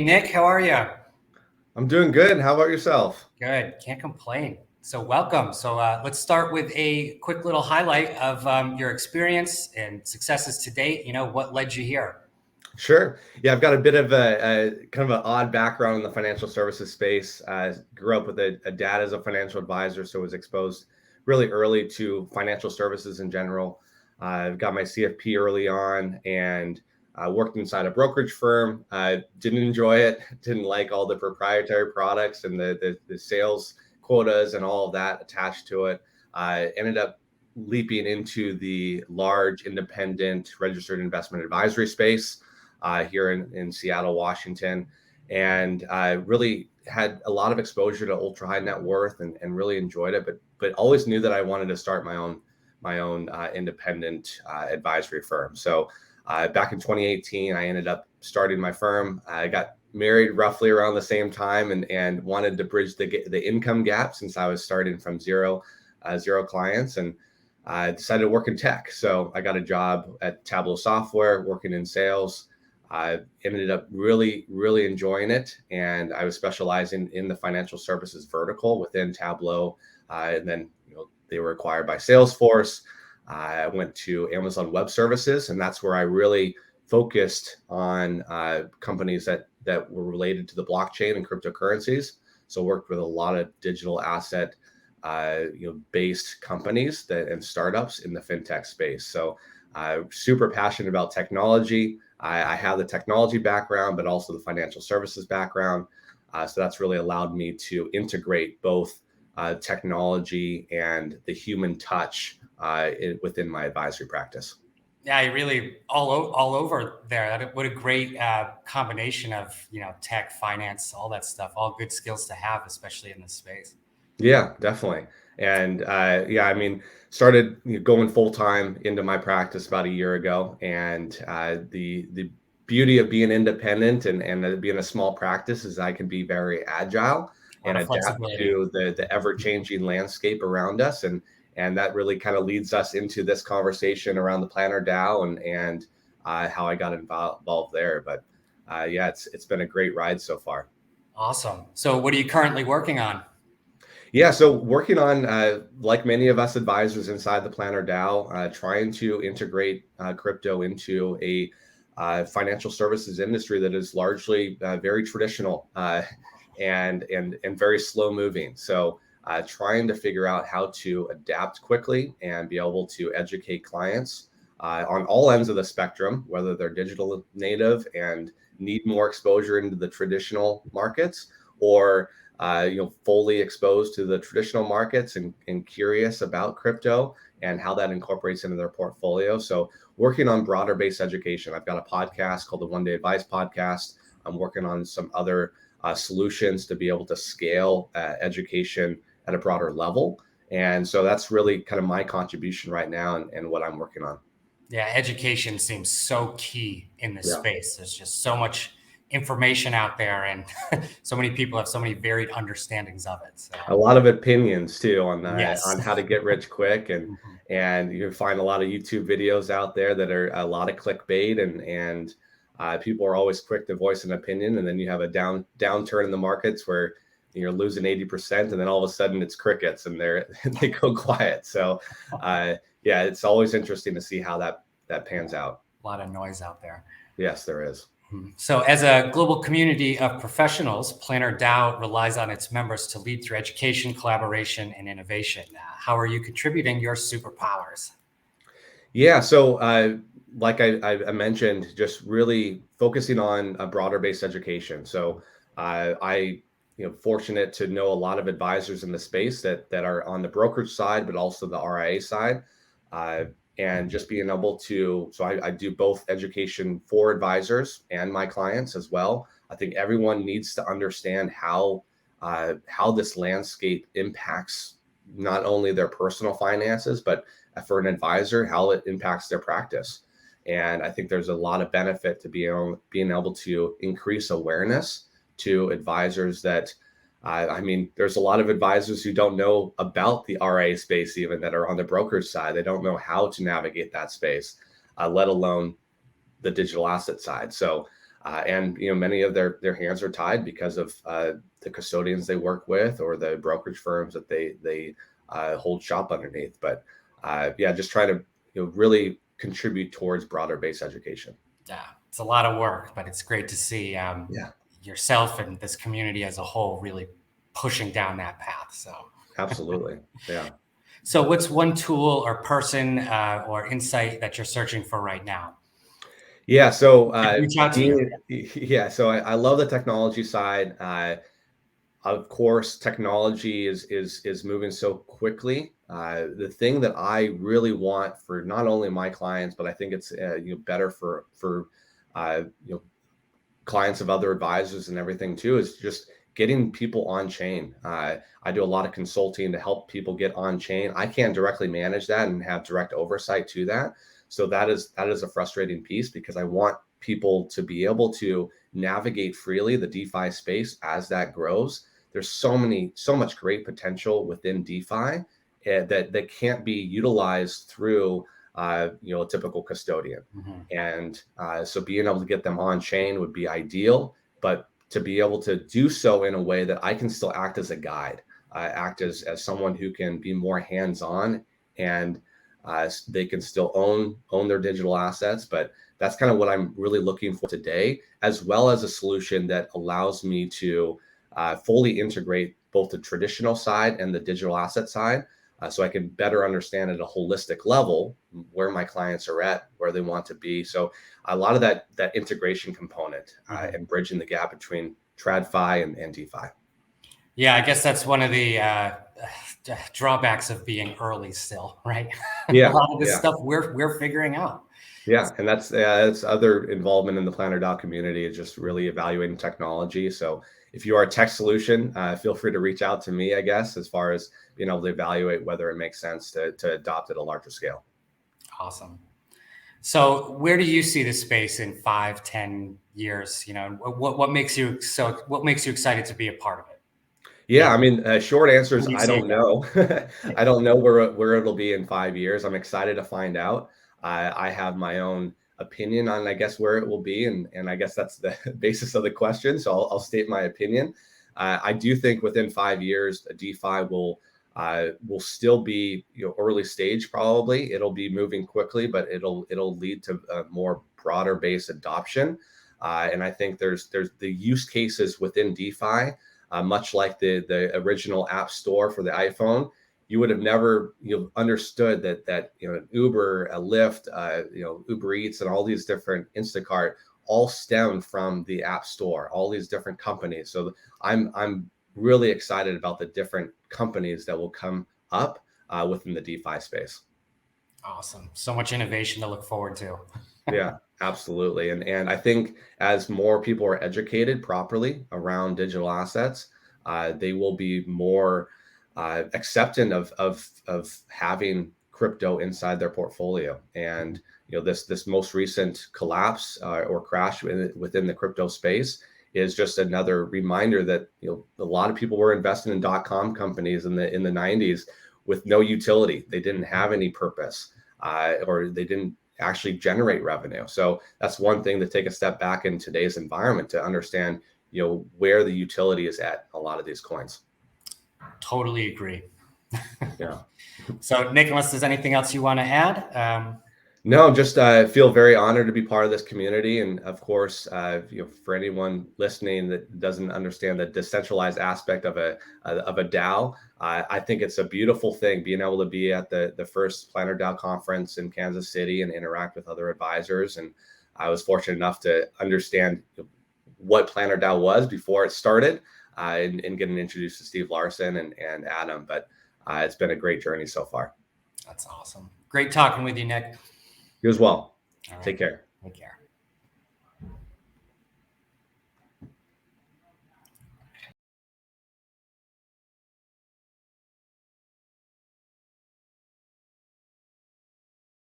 Hey, Nick, how are you? I'm doing good. How about yourself? Good. Can't complain. So welcome. Let's start with a quick little highlight of your experience and successes to date. What led you here? Sure. Yeah, I've got a bit of a kind of an odd background in the financial services space. Grew up with a dad as a financial advisor, so was exposed really early to financial services in general. I've got my CFP early on and worked inside a brokerage firm. Didn't enjoy it. Didn't like all the proprietary products and the sales quotas and all of that attached to it. I ended up leaping into the large independent registered investment advisory space here in Seattle, Washington, and I really had a lot of exposure to ultra high net worth and really enjoyed it, but always knew that I wanted to start my own independent advisory firm. So back in 2018, I ended up starting my firm. I got married roughly around the same time and wanted to bridge the income gap since I was starting from zero clients, and I decided to work in tech. So I got a job at Tableau Software working in sales. I ended up really, really enjoying it. And I was specializing in the financial services vertical within Tableau. And then they were acquired by Salesforce. I went to Amazon Web Services, and that's where I really focused on companies that were related to the blockchain and cryptocurrencies. So worked with a lot of digital asset based companies and startups in the fintech space. So super passionate about technology. I have the technology background, but also the financial services background. So that's really allowed me to integrate both technology and the human touch within my advisory practice. Yeah, you really all over there. What a great combination of tech, finance, all that stuff. All good skills to have, especially in this space. Yeah, definitely. And yeah, I mean, started going full time into my practice about a year ago, and the beauty of being independent and being a small practice is I can be very agile A lot and of adapt flexibility. to the ever changing landscape around us, and that really kind of leads us into this conversation around the Planner DAO and how I got involved there. But yeah, it's been a great ride so far. Awesome. So what are you currently working on? Yeah, so working on, like many of us advisors inside the Planner DAO, trying to integrate crypto into a financial services industry that is largely very traditional and very slow moving. So trying to figure out how to adapt quickly and be able to educate clients on all ends of the spectrum, whether they're digital native and need more exposure into the traditional markets, or fully exposed to the traditional markets and curious about crypto and how that incorporates into their portfolio. So working on broader based education. I've got a podcast called the One Day Advice Podcast. I'm working on some other solutions to be able to scale education at a broader level. And so that's really kind of my contribution right now and what I'm working on. Yeah, education seems so key in this Yeah. space. There's just so much information out there, and so many people have so many varied understandings of it. So, A lot of opinions too yes. on how to get rich quick, Mhm. and you can find a lot of YouTube videos out there that are a lot of clickbait, and people are always quick to voice an opinion, and then you have a downturn in the markets where you're losing 80%, and then all of a sudden it's crickets and they go quiet. So yeah, it's always interesting to see how that pans out. A lot of noise out there. Yes, there is. So, as a global community of professionals, PlannerDAO relies on its members to lead through education, collaboration, and innovation. How are you contributing your superpowers? Yeah, so like I mentioned, just really focusing on a broader based education. So I fortunate to know a lot of advisors in the space that are on the brokerage side, but also the RIA side, uh, and just being able to. So I do both education for advisors and my clients as well. I think everyone needs to understand how this landscape impacts not only their personal finances, but for an advisor, how it impacts their practice. And I think there's a lot of benefit to being able to increase awareness to advisors that, I mean, there's a lot of advisors who don't know about the RA space, even that are on the brokerage side. They don't know how to navigate that space, let alone the digital asset side. So And many of their hands are tied because of the custodians they work with or the brokerage firms that they hold shop underneath. But yeah, just try to really contribute towards broader base education. Yeah, it's a lot of work, but it's great to see yourself and this community as a whole really pushing down that path. So absolutely, yeah. So what's one tool or person or insight that you're searching for right now? Yeah, so Reach out to you. yeah, so I love the technology side. Of course, technology is moving so quickly. The thing that I really want for not only my clients, but I think it's better for clients of other advisors and everything too, is just getting people on chain. I do a lot of consulting to help people get on chain. I can't directly manage that and have direct oversight to that. So that is a frustrating piece because I want people to be able to navigate freely the DeFi space as that grows. There's so much great potential within DeFi that can't be utilized through a typical custodian. And so being able to get them on chain would be ideal, but to be able to do so in a way that I can still act as a guide, act as someone who can be more hands-on, and they can still own their digital assets. But that's kind of what I'm really looking for today, as well as a solution that allows me to fully integrate both the traditional side and the digital asset side. So I can better understand at a holistic level where my clients are at, where they want to be. So a lot of that integration component and bridging the gap between TradFi and DeFi. Yeah, I guess that's one of the drawbacks of being early still, right? Yeah, a lot of this stuff we're figuring out. Yeah, and that's other involvement in the PlannerDAO community is just really evaluating technology. So if you are a tech solution, feel free to reach out to me, I guess, as far as being able to evaluate whether it makes sense to adopt at a larger scale. Awesome. So where do you see the space in 5-10 years? What makes you excited to be a part of it? Yeah, I mean, short answer is I don't know. I don't know where it'll be in 5 years. I'm excited to find out. I have my own opinion on, I guess, where it will be, and I guess that's the basis of the question. So I'll state my opinion. I do think within 5 years, DeFi will still be early stage. Probably it'll be moving quickly, but it'll lead to a more broader base adoption. And I think there's the use cases within DeFi. Much like the original app store for the iPhone, you would have never understood that an Uber, a Lyft, Uber Eats, and all these different Instacart all stem from the app store. All these different companies. So I'm really excited about the different companies that will come up within the DeFi space. Awesome. So much innovation to look forward to. Yeah, absolutely. And I think as more people are educated properly around digital assets, they will be more accepting of having crypto inside their portfolio. And this most recent collapse or crash within the crypto space is just another reminder that a lot of people were investing in .com companies in the 90s with no utility. They didn't have any purpose, or they didn't actually generate revenue. So that's one thing to take a step back in today's environment to understand, where the utility is at a lot of these coins. Totally agree. Yeah. So Nicholas, is anything else you want to add? No, just feel very honored to be part of this community. And of course, for anyone listening that doesn't understand the decentralized aspect of a DAO, I think it's a beautiful thing being able to be at the first PlannerDAO conference in Kansas City and interact with other advisors. And I was fortunate enough to understand what PlannerDAO was before it started, and getting introduced to Steve Larson and Adam. But it's been a great journey so far. That's awesome. Great talking with you, Nick. You as well. All right. Take care. Take care.